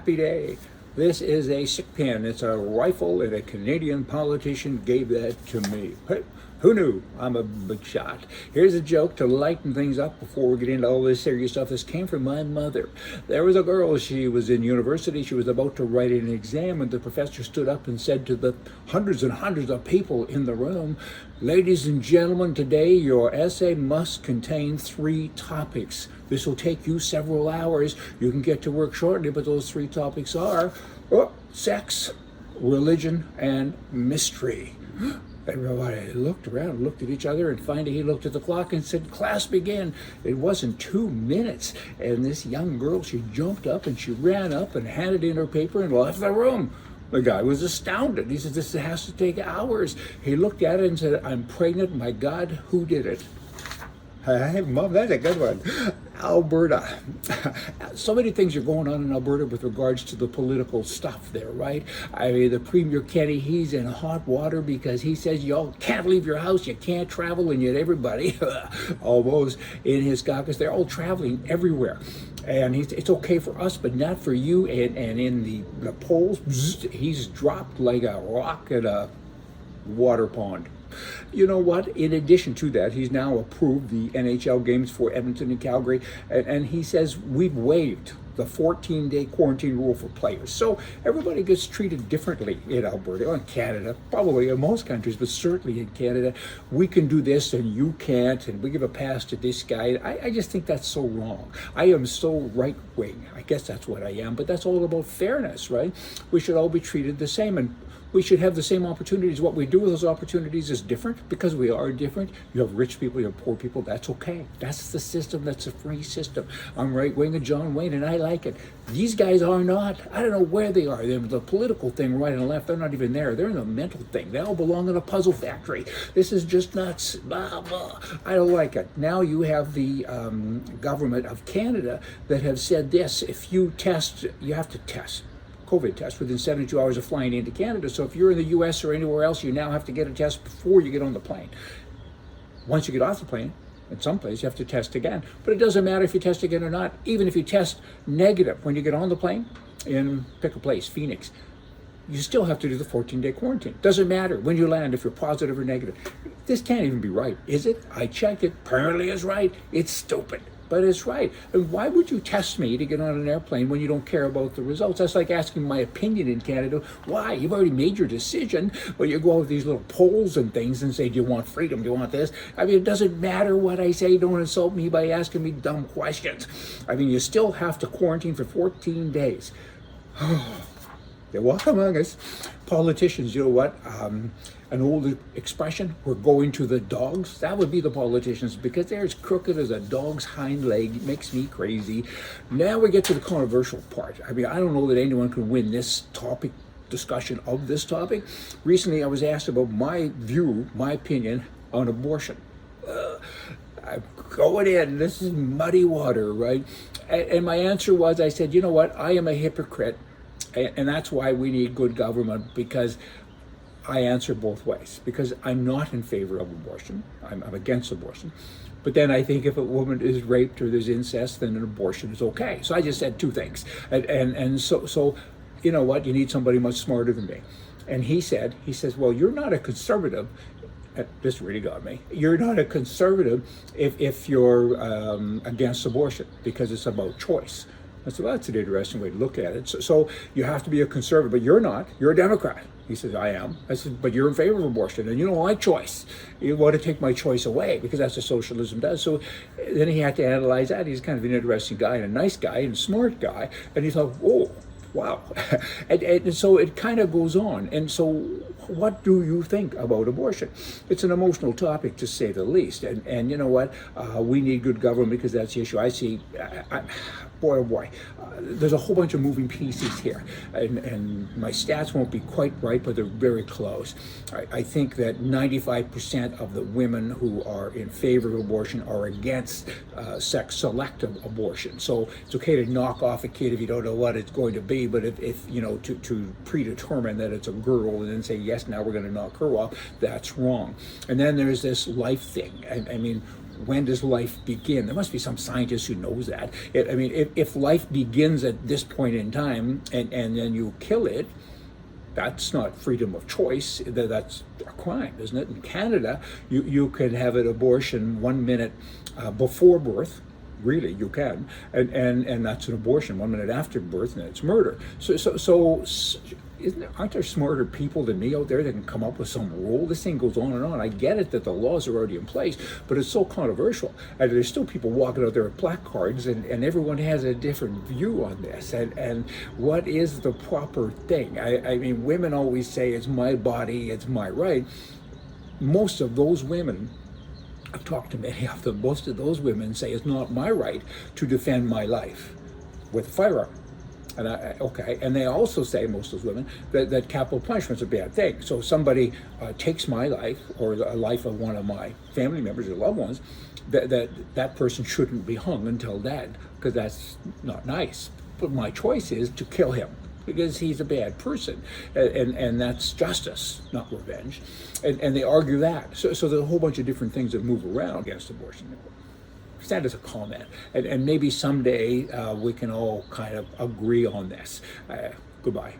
happy day. This is a sick pen. It's a rifle, and a Canadian politician gave that to me. Hey, who knew? I'm a big shot. Here's a joke to lighten things up before we get into all this serious stuff. This came from my mother. There was a girl, she was in university, she was about to write an exam, and the professor stood up and said to the hundreds and hundreds of people in the room, "Ladies and gentlemen, today your essay must contain 3 topics. This will take you several hours. You can get to work shortly, but those 3 topics are sex, religion, and mystery." Everybody looked around, looked at each other, and finally he looked at the clock and said, "Class begin." It wasn't 2 minutes, and this young girl, she jumped up and she ran up and handed in her paper and left the room. The guy was astounded. He said, "This has to take hours." He looked at it and said, "I'm pregnant. My God, who did it?" Hey, Mom, that's a good one. Alberta. So many things are going on in Alberta with regards to the political stuff there, right? I mean, the Premier Kenney, he's in hot water because he says y'all can't leave your house, you can't travel, and yet everybody, almost in his caucus, they're all traveling everywhere. And it's okay for us, but not for you. And in the polls, he's dropped like a rock at a water pond. You know what? In addition to that, he's now approved the NHL games for Edmonton and Calgary, and he says we've waived the 14-day quarantine rule for players. So everybody gets treated differently in Alberta, or in Canada, probably in most countries, but certainly in Canada. We can do this and you can't, and we give a pass to this guy. I just think that's so wrong. I am so right-wing. I guess that's what I am, but that's all about fairness, right? We should all be treated the same, and we should have the same opportunities. What we do with those opportunities is different because we are different. You have rich people, you have poor people. That's okay. That's the system. That's a free system. I'm right-wing of John Wayne, and I like it. These guys are not. I don't know where they are. They're the political thing, right and left. They're not even there. They're in the mental thing. They all belong in a puzzle factory. This is just nuts. Blah, blah. I don't like it. Now you have the government of Canada that have said this. If you test, you have to test. COVID test within 72 hours of flying into Canada. So if you're in the US or anywhere else, you now have to get a test before you get on the plane. Once you get off the plane, in some place, you have to test again. But it doesn't matter if you test again or not. Even if you test negative when you get on the plane, in pick a place, Phoenix, you still have to do the 14-day quarantine. Doesn't matter when you land if you're positive or negative. This can't even be right, is it? I checked it. Apparently it's right. It's stupid. But it's right. And why would you test me to get on an airplane when you don't care about the results? That's like asking my opinion in Canada. Why? You've already made your decision, but you go with these little polls and things and say, do you want freedom? Do you want this? I mean, it doesn't matter what I say. Don't insult me by asking me dumb questions. I mean, you still have to quarantine for 14 days. They walk among us. Politicians, you know what? An old expression, we're going to the dogs. That would be the politicians, because they're as crooked as a dog's hind leg. It makes me crazy. Now we get to the controversial part. I mean, I don't know that anyone can win this topic, discussion of this topic. Recently, I was asked about my view, my opinion on abortion. I'm going in, this is muddy water, right? And my answer was, I said, you know what? I am a hypocrite. And that's why we need good government, because I answer both ways, because I'm not in favor of abortion. I'm against abortion. But then I think if a woman is raped or there's incest, then an abortion is okay. So I just said 2 things. And so you know what? You need somebody much smarter than me. And he says, well, you're not a conservative. This really got me. You're not a conservative if you're against abortion, because it's about choice. I said, well, that's an interesting way to look at it. So you have to be a conservative, but you're not. You're a Democrat. He says, I am. I said, but you're in favor of abortion, and you don't like choice. You want to take my choice away, because that's what socialism does. So then he had to analyze that. He's kind of an interesting guy, and a nice guy, and a smart guy. And he thought, oh, wow. and so it kind of goes on. And so what do you think about abortion? It's an emotional topic, to say the least. And you know what? We need good government, because that's the issue. I see, boy, oh boy, there's a whole bunch of moving pieces here. And my stats won't be quite right, but they're very close. I think that 95% of the women who are in favor of abortion are against sex-selective abortion. So it's okay to knock off a kid if you don't know what it's going to be, but if you know, to predetermine that it's a girl and then say, yes, now we're going to knock her off, that's wrong. And then there's this life thing. I mean, when does life begin? There must be some scientist who knows that. If life begins at this point in time and then you kill it, that's not freedom of choice. That's a crime, isn't it? In Canada, you can have an abortion 1 minute before birth. Really, you can, and that's an abortion. 1 minute after birth, and it's murder. So aren't there smarter people than me out there that can come up with some rule? This thing goes on and on. I get it that the laws are already in place, but it's so controversial. And there's still people walking out there with placards, and everyone has a different view on this. And what is the proper thing? I mean, women always say it's my body, it's my right. Most of those women, I've talked to many of them, most of those women say it's not my right to defend my life with a firearm. And they also say, most of those women, that capital punishment's a bad thing. So if somebody takes my life or the life of one of my family members or loved ones, that person shouldn't be hung until dead, because that's not nice. But my choice is to kill him, because he's a bad person, and that's justice, not revenge. And they argue that. So there's a whole bunch of different things that move around against abortion. Stand as a comment, and maybe someday we can all kind of agree on this. Goodbye.